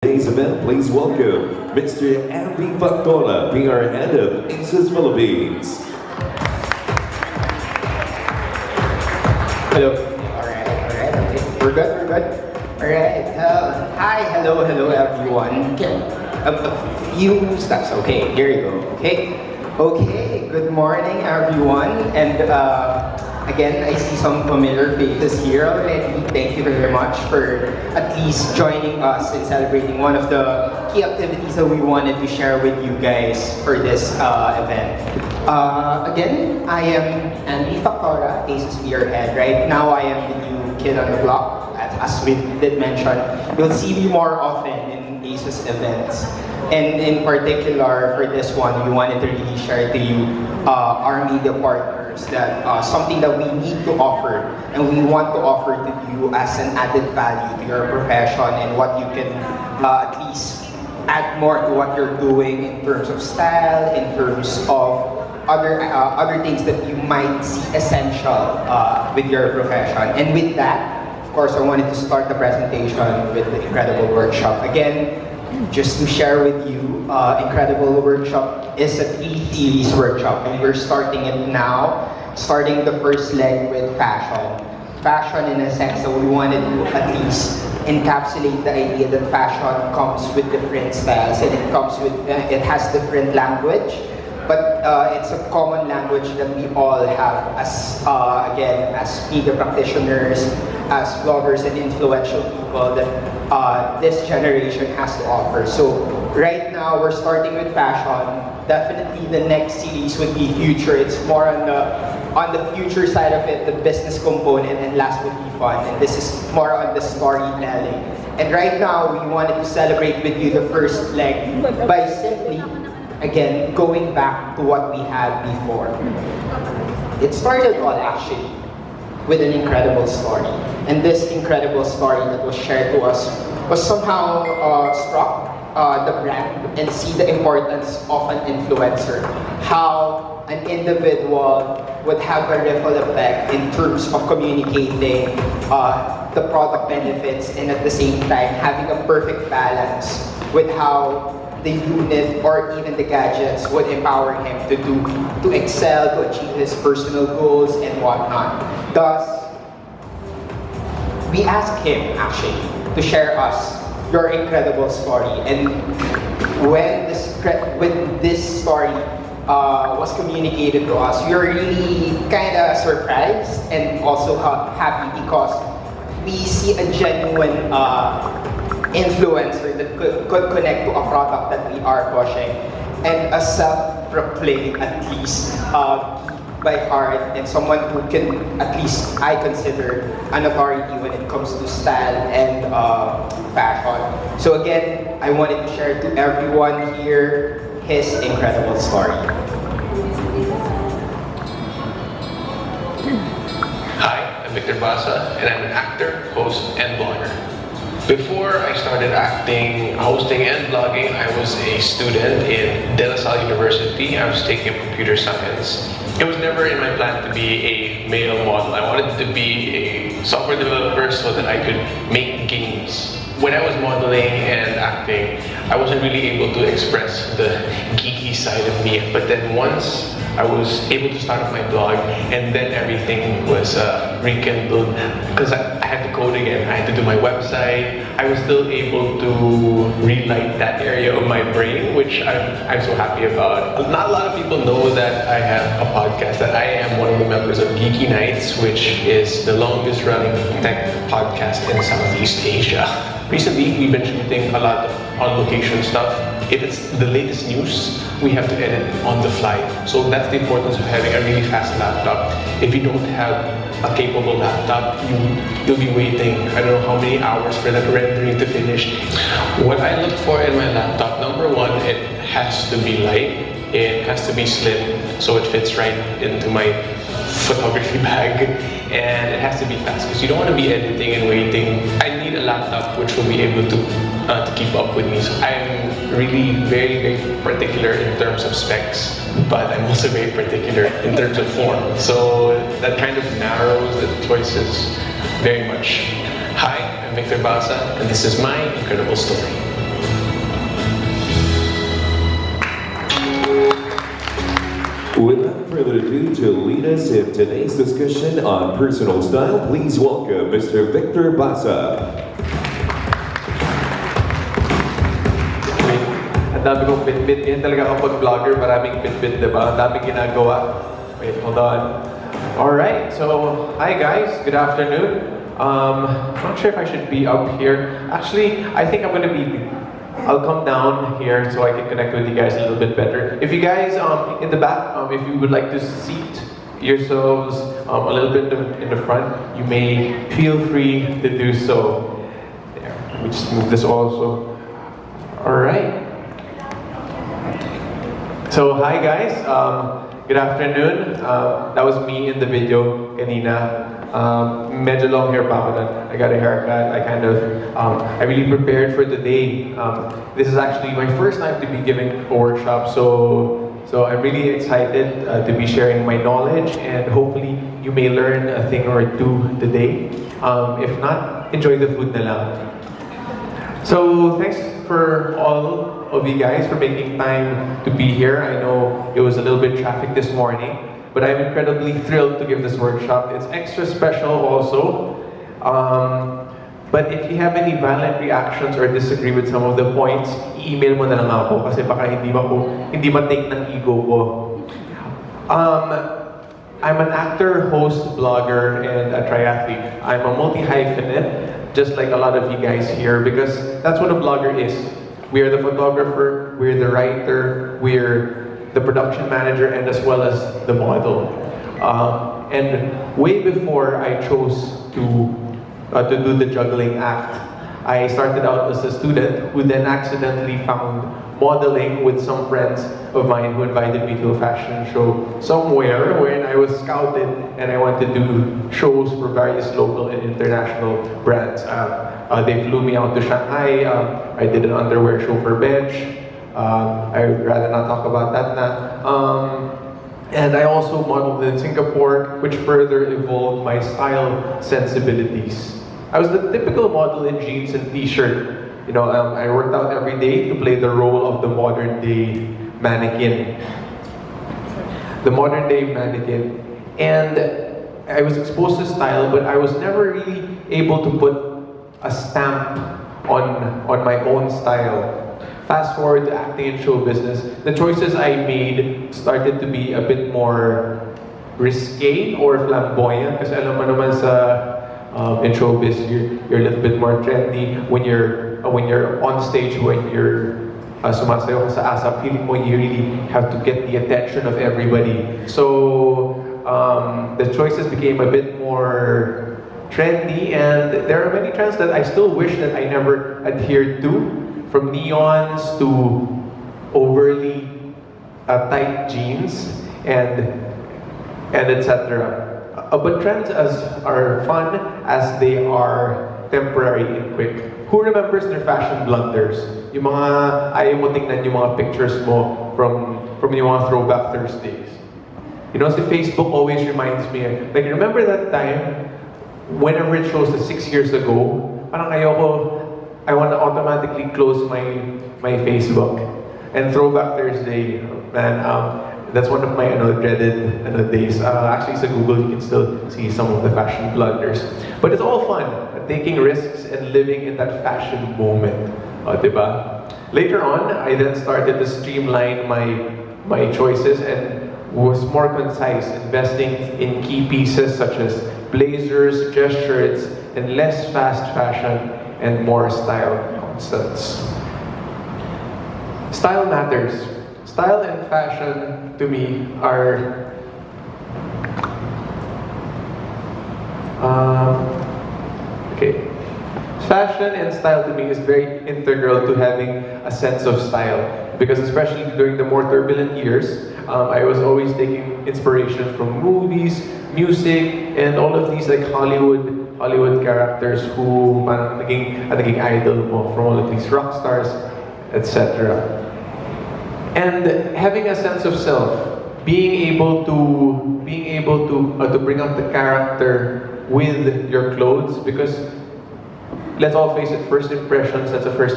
Today's event, please welcome Mr. Andy Factola, PR Head of asus Philippines. Hello. Alright. Okay. We're good. Alright. Hi, hello, everyone. Okay. A few steps. Okay, here you go. Okay. Good morning, everyone. And again, I see some familiar faces here already. Thank you very much for at least joining us in celebrating one of the key activities that we wanted to share with you guys for this event. Again, I am Andy Factora, asus PR Head. Right now, I am the new kid on the block. As we did mention, you'll see me more often in asus events. And in particular, for this one, we wanted to really share to you our media partners, that something that we need to offer and we want to offer to you as an added value to your profession, and what you can at least add more to what you're doing in terms of style, in terms of other things that you might see essential with your profession. And with that, of course, I wanted to start the presentation with the Incredible Workshop. Again, just to share with you, Incredible Workshop is a 3-series workshop, and we're starting it now, starting the first leg with fashion. Fashion in a sense that we wanted to at least encapsulate the idea that fashion comes with different styles, and it has different language, but it's a common language that we all have as, again, as media practitioners, as bloggers and influential people that this generation has to offer. So right now, we're starting with fashion. Definitely the next series would be future. It's more on the future side of it, the business component, and last would be fun. And this is more on the storytelling. And right now, we wanted to celebrate with you the first leg by simply, again, going back to what we had before. It started all actually with an incredible story. And this incredible story that was shared to us was somehow struck the brand and see the importance of an influencer. How an individual would have a ripple effect in terms of communicating the product benefits, and at the same time having a perfect balance with how the unit or even the gadgets would empower him to excel, to achieve his personal goals and whatnot. Thus, we asked him actually to share us your incredible story. And when this story was communicated to us, we were really kind of surprised and also happy, because we see a genuine influencer that could connect to a product that we are pushing, and a self-proclaimed, at least by heart, and someone who can, at least I consider, an authority when it comes to style and fashion. So again, I wanted to share to everyone here his incredible story. Hi, I'm Victor Basa, and I'm an actor, host, and blogger. Before I started acting, hosting, and blogging, I was a student in De La Salle University. I was taking computer science. It was never in my plan to be a male model. I wanted to be a software developer so that I could make games. When I was modeling and acting, I wasn't really able to express the geeky side of me. But then once I was able to start my blog, and then everything was rekindled, because I had to code again. I had to do my website. I was still able to relight that area of my brain, which I'm so happy about. Not a lot of people know that I have a podcast, that I am one of the members of Geeky Nights, which is the longest running tech podcast in Southeast Asia. Recently, we've been shooting a lot of on-location stuff. If it's the latest news, we have to edit on the fly. So that's the importance of having a really fast laptop. If you don't have a capable laptop, you'll be waiting, I don't know how many hours for that rendering to finish. What I look for in my laptop, number one, it has to be light. It has to be slim, so it fits right into my photography bag, and it has to be fast, because you don't want to be editing and waiting. I need a laptop which will be able to keep up with me. So I'm really very particular in terms of specs, but I'm also very particular in terms of form. So that kind of narrows the choices very much. Hi, I'm Victor Basa, and this is my incredible story. us in today's discussion on personal style. Please welcome Mr. Victor Basa. Ang dami kong bit-bit. Yan talaga kapag vlogger, maraming bit-bit, diba? Ang daming ginagawa. Wait, hold on. Alright, so hi guys, good afternoon. I'm not sure if I should be up here. Actually, I think I'll come down here so I can connect with you guys a little bit better. If you guys in the back, if you would like to seat yourselves a little bit in the front, you may feel free to do so. There, let me just move this also. Alright. So hi guys, good afternoon. That was me in the video kanina. Medyo long hair pa ako nun. I got a haircut. I really prepared for the day. This is actually my first time to be giving a workshop, so I'm really excited to be sharing my knowledge, and hopefully you may learn a thing or two today. If not, enjoy the food na lang. So thanks for all of you guys for making time to be here. I know it was a little bit traffic this morning, but I'm incredibly thrilled to give this workshop. It's extra special also. But if you have any violent reactions or disagree with some of the points, email mo na lang ako kasi baka hindi ma-take ng ego ko. I'm an actor, host, blogger, and a triathlete. I'm a multi-hyphenate, just like a lot of you guys here, because that's what a blogger is. We are the photographer, we're the writer, we're the production manager, and as well as the model. And way before I chose to do the juggling act, I started out as a student who then accidentally found modeling with some friends of mine who invited me to a fashion show somewhere wherein I was scouted and I went to do shows for various local and international brands. They flew me out to Shanghai. I did an underwear show for Bench. I'd rather not talk about that now. And I also modeled in Singapore, which further evolved my style sensibilities. I was the typical model in jeans and t-shirt. You know, I worked out every day to play the role of the modern day mannequin. The modern day mannequin. And I was exposed to style, but I was never really able to put a stamp on my own style. Fast forward to acting and show business, the choices I made started to be a bit more risque or flamboyant. Kasi alam mo naman in showbiz, you're a little bit more trendy when you're on stage, when you're sumasayaw ka sa ASAP, feeling mo you really have to get the attention of everybody. So the choices became a bit more trendy, and there are many trends that I still wish that I never adhered to, from neons to overly tight jeans and etc. But trends are fun as they are temporary and quick. Who remembers their fashion blunders? Yung mga ayaw mo tingnan yung mga pictures mo from yung mga throwback Thursdays. You know, Facebook always reminds me, like, remember that time, whenever it shows the 6 years ago, parang I want to automatically close my Facebook. And Throwback Thursday, man, that's one of my dreaded days. Actually, sa Google, you can still see some of the fashion blunders. But it's all fun, taking risks and living in that fashion moment. Diba? Later on, I then started to streamline my choices and was more concise, investing in key pieces such as blazers, dress shirts, and less fast fashion and more style constants. Style matters. Style and fashion to me are Fashion and style to me is very integral to having a sense of style, because especially during the more turbulent years, I was always taking inspiration from movies, music, and all of these like Hollywood characters who naging idol mo, from all of these rock stars, etc. And having a sense of self, being able to bring out the character with your clothes, because let's all face it, first impressions, that's the first thing